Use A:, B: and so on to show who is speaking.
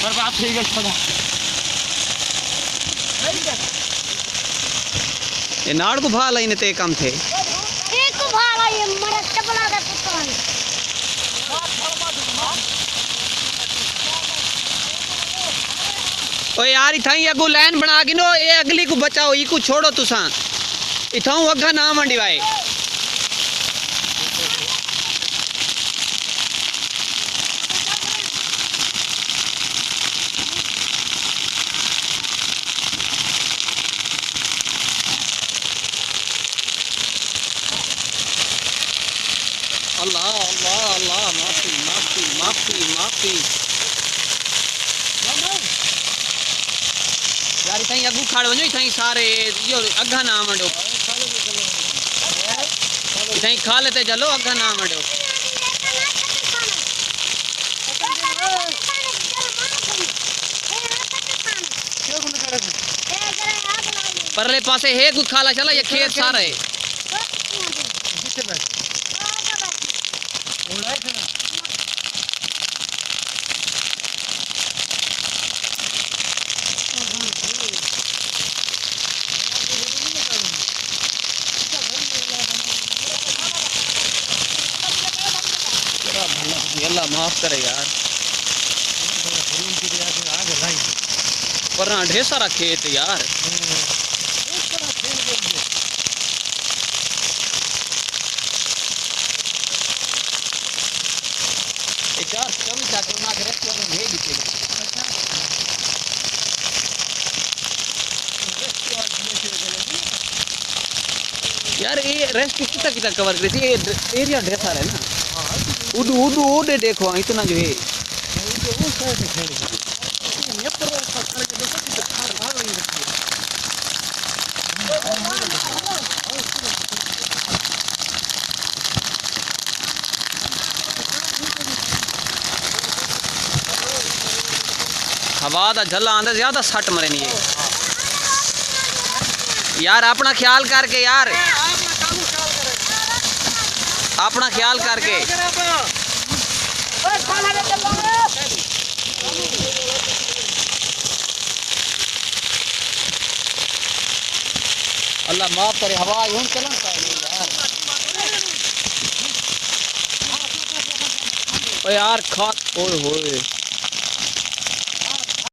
A: बर्बाद થઈ ગયો છોડા
B: ये नाड़ को भा लाइन ते कम थे
C: एक को भाला ये मरे चपला का कुत्ता
B: ओ यार इथाई अगू लाइन बना के नो ये अगली को बचाओ ई को छोड़ो तुसा इथाऊ अग्गा ना मंडवाए अल्लाह अल्लाह अल्लाह माफी माफी माफी माफी यार इथाई अगू खाड़ वनो इथाई सारे यो अग्गा ना मंडो इथाई खा लेते चलो अग्गा ना मंडो परले पासे है कुछ खाला चला ये खेत सारा है अल्लाह माफ करे यार पर ढेर सारा खेत यार यार कभी जाकर ना करे तो भेज दीजिएगा यार ये रेस्ट कितना कितना कवर करी थी ये एरिया ढेर सारा है ना उड़ उड़ उड़ देखो इतना जो है हवा का झल्ला आंदा ज्यादा सट मरे नहीं है यार अपना ख्याल करके यार अपना ख्याल करके अल्लाह माफ करे हवा यूं चलन यार ओ यार खा ओए होए